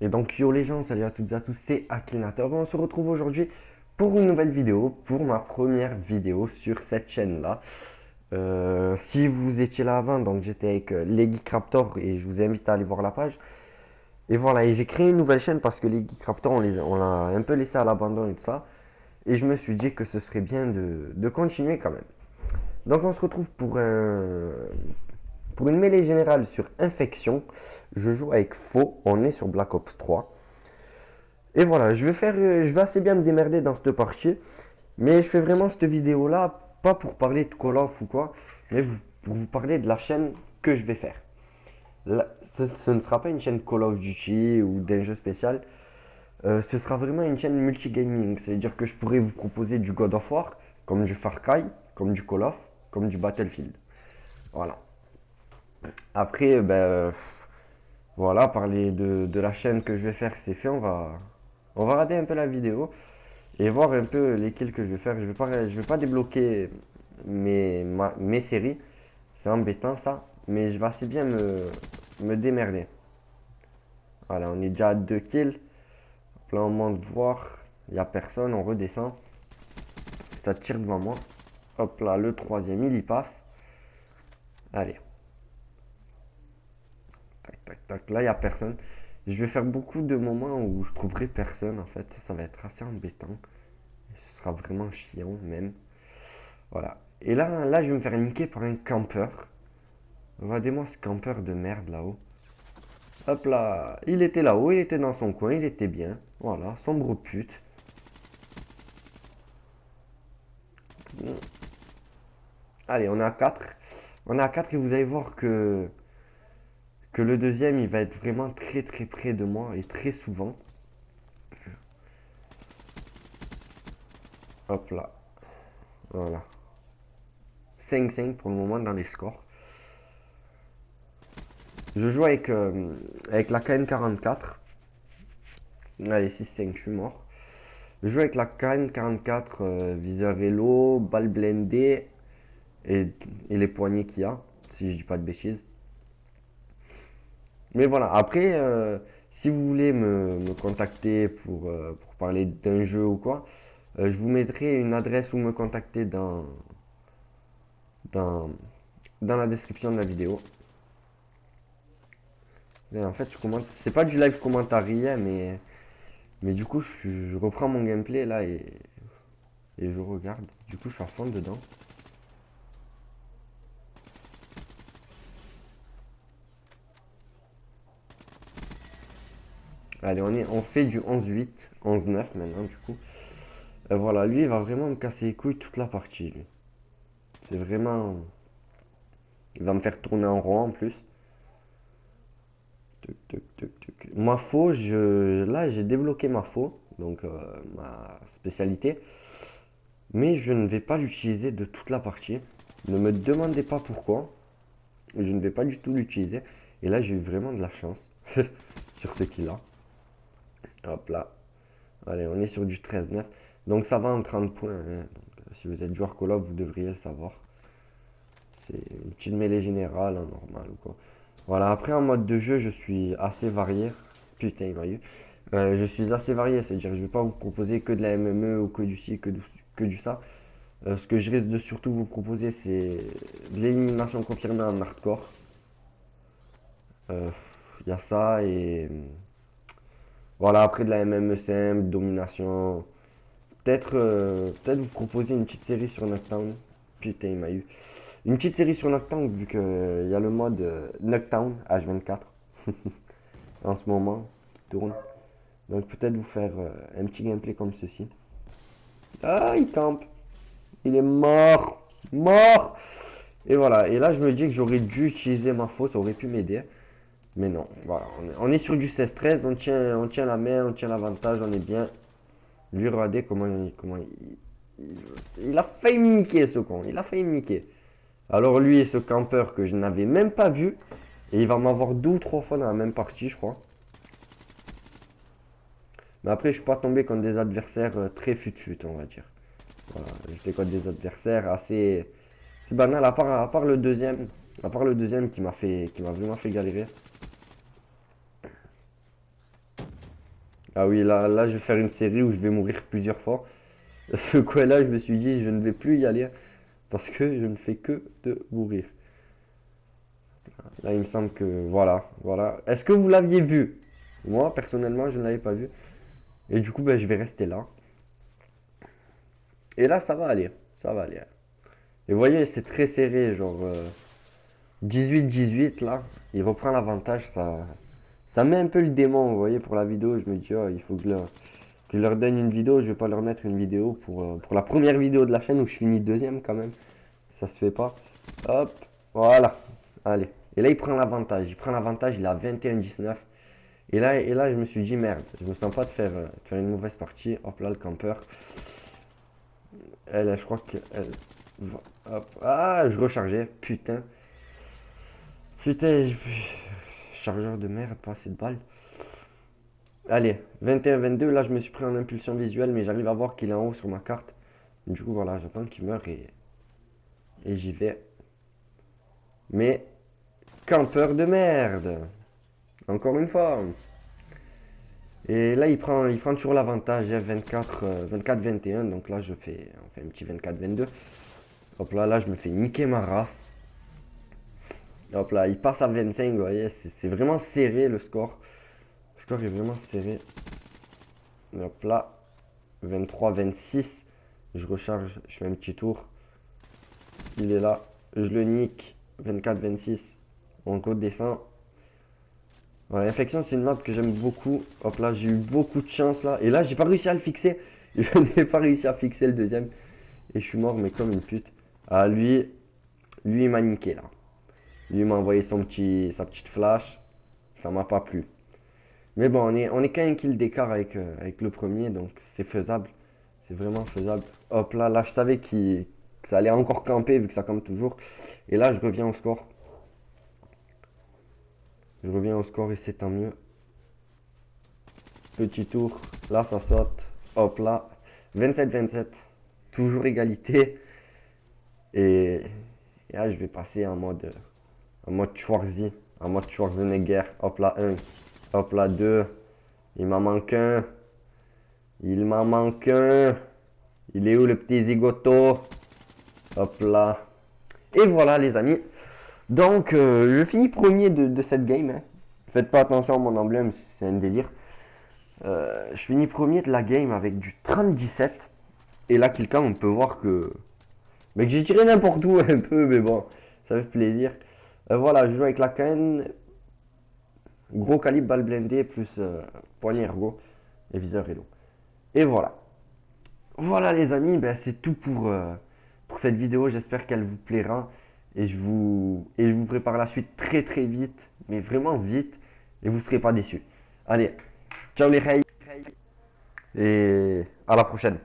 Et donc yo les gens, salut à toutes et à tous, c'est Akinator. On se retrouve aujourd'hui pour une nouvelle vidéo, pour ma première vidéo sur cette chaîne-là. Si vous étiez là avant, donc j'étais avec les Geek Raptor et je vous invite à aller voir la page. Et voilà, et j'ai créé une nouvelle chaîne parce que les Geek Raptor, on l'a un peu laissé à l'abandon et tout ça. Et je me suis dit que ce serait bien de continuer quand même. Donc on se retrouve pour une mêlée générale sur Infection. Je joue avec Faux, on est sur Black Ops 3. Et voilà, je vais assez bien me démerder dans cette partie. Mais je fais vraiment cette vidéo là, pas pour parler de Call of ou quoi, mais pour vous parler de la chaîne que je vais faire. Là, ce ne sera pas une chaîne Call of Duty ou d'un jeu spécial. Ce sera vraiment une chaîne multigaming. C'est-à-dire que je pourrais vous proposer du God of War, comme du Far Cry, comme du Call of, comme du Battlefield. Voilà. Après, voilà, parler de la chaîne que je vais faire, c'est fait. On va regarder un peu la vidéo et voir un peu lesquels que je vais faire. Je vais pas débloquer mes séries. C'est embêtant ça. Mais je vais assez bien me démerder. Voilà, on est déjà à 2 kills. Là, on monte voir. Il n'y a personne. On redescend. Ça tire devant moi. Hop là, le troisième, il y passe. Allez. Tac, tac, tac. Là, il n'y a personne. Je vais faire beaucoup de moments où je trouverai personne en fait. Ça va être assez embêtant. Ce sera vraiment chiant même. Voilà. Et là, je vais me faire niquer par un campeur. Regardez-moi ce campeur de merde là-haut. Hop là. Il était là-haut, il était dans son coin, il était bien. Voilà, sombre pute. Allez, on est à 4. On est à 4 et vous allez voir que le deuxième, il va être vraiment très très près de moi et très souvent. Hop là. Voilà. 5-5 pour le moment dans les scores. Je joue avec la KN44. Allez, 6-5, je suis mort. Je joue avec la KN44, viseur vélo, balle blindée et les poignées qu'il y a, si je dis pas de bêtises. Mais voilà, après, si vous voulez me contacter pour parler d'un jeu ou quoi, je vous mettrai une adresse où me contacter dans, dans la description de la vidéo. Et en fait, je commente, c'est pas du live commentariat, mais du coup, je reprends mon gameplay là et je regarde. Du coup, je suis à fond dedans. Allez, on fait du 11-8, 11-9 maintenant du coup. Voilà, lui il va vraiment me casser les couilles toute la partie lui. C'est vraiment... Il va me faire tourner en rond en plus. Tuc, tuc, tuc, tuc. Ma faux, là j'ai débloqué ma faux, donc ma spécialité. Mais je ne vais pas l'utiliser de toute la partie. Ne me demandez pas pourquoi. Je ne vais pas du tout l'utiliser. Et là j'ai eu vraiment de la chance sur ce kill là. Hop là. Allez, on est sur du 13-9. Donc ça va en 30 points. Hein. Donc, si vous êtes joueur Call of, vous devriez le savoir. C'est une petite mêlée générale, hein, normal ou quoi. Voilà, après en mode de jeu, je suis assez varié. Putain, il m'a eu. Je suis assez varié, c'est-à-dire je ne vais pas vous proposer que de la MME ou que du ci, que du ça. Ce que je risque de surtout vous proposer, c'est de l'élimination confirmée en hardcore. Il y a ça et voilà, après de la MME simple, domination. Peut-être vous proposer une petite série sur Knockdown. Putain, il m'a eu. Une petite série sur Knockdown, vu qu'il y a le mode Knockdown H24 en ce moment qui tourne. Donc peut-être vous faire un petit gameplay comme ceci. Ah, il campe. Il est mort. Mort. Et voilà. Et là, je me dis que j'aurais dû utiliser ma faute. Ça aurait pu m'aider. Mais non. Voilà. On est sur du 16-13. On tient la main. On tient l'avantage. On est bien. Lui, regardez il a failli me niquer ce con. Il a failli me niquer. Alors lui et ce campeur que je n'avais même pas vu. Et il va m'avoir 2 ou 3 fois dans la même partie, je crois. Mais après, je suis pas tombé contre des adversaires très fut-fut, on va dire. Voilà, j'étais contre des adversaires assez banal, à part le deuxième. À part le deuxième qui m'a vraiment fait galérer. Ah oui, là, je vais faire une série où je vais mourir plusieurs fois. Ce coin-là, je me suis dit, je ne vais plus y aller parce que je ne fais que de mourir. Là, il me semble que voilà. Est-ce que vous l'aviez vu? Moi, personnellement, je ne l'avais pas vu. Et du coup, ben, je vais rester là. Et là, ça va aller. Ça va aller. Et vous voyez, c'est très serré, genre 18-18 là. Il reprend l'avantage, ça met un peu le démon, vous voyez, pour la vidéo. Je me dis, oh, il faut que je leur donne une vidéo. Je vais pas leur mettre une vidéo pour la première vidéo de la chaîne où je finis deuxième quand même. Ça se fait pas. Hop, voilà. Allez. Et là, il prend l'avantage. Il prend l'avantage, il a 21-19. Et là, je me suis dit, merde, je me sens pas de faire une mauvaise partie. Hop là, le campeur. Elle, je crois que... hop. Ah, je rechargeais. Putain. Putain, chargeur de merde, pas assez de balles. Allez, 21-22. Là, je me suis pris en impulsion visuelle, mais j'arrive à voir qu'il est en haut sur ma carte. Du coup, voilà, j'attends qu'il meure et j'y vais. Mais, campeur de merde. Encore une fois. Et là, il prend toujours l'avantage, 24-21. Donc là, on fait un petit 24-22. Hop là, je me fais niquer ma race. Hop là, il passe à 25, vous voyez, c'est vraiment serré le score. Le score est vraiment serré. Hop là, 23-26. Je recharge, je fais un petit tour. Il est là, je le nique. 24-26. On redescend. Voilà, Infection, c'est une map que j'aime beaucoup. Hop là, j'ai eu beaucoup de chance là. Et là, j'ai pas réussi à le fixer. Je n'ai pas réussi à fixer le deuxième. Et je suis mort, mais comme une pute. Ah, lui, il m'a niqué là. Lui, il m'a envoyé sa petite flash. Ça m'a pas plu. Mais bon, on est qu'à un kill d'écart avec le premier, donc c'est faisable. C'est vraiment faisable. Hop là, je savais que ça allait encore camper vu que ça campe toujours. Et là, je reviens au score. Je reviens au score et c'est tant mieux. Petit tour. Là, ça saute. Hop là. 27-27. Toujours égalité. Et là, je vais passer en mode Schwarzy. En mode Schwarzenegger. Hop là, 1. Hop là, 2. Il m'en manque un. Il m'en manque un. Il est où le petit zigoto? Hop là. Et voilà les amis. Donc je finis premier de cette game. Hein. Faites pas attention à mon emblème, c'est un délire. Je finis premier de la game avec du 30-17. Et là, quelqu'un, on peut voir que j'ai tiré n'importe où un peu, mais bon, ça fait plaisir. Voilà, je joue avec la KN. Gros calibre, balle blindée, plus poignée ergo et viseur Elo. Et voilà. Voilà les amis, ben, c'est tout pour cette vidéo. J'espère qu'elle vous plaira. Et je vous prépare la suite très très vite. Mais vraiment vite. Et vous ne serez pas déçus. Allez, ciao les reis. Et à la prochaine.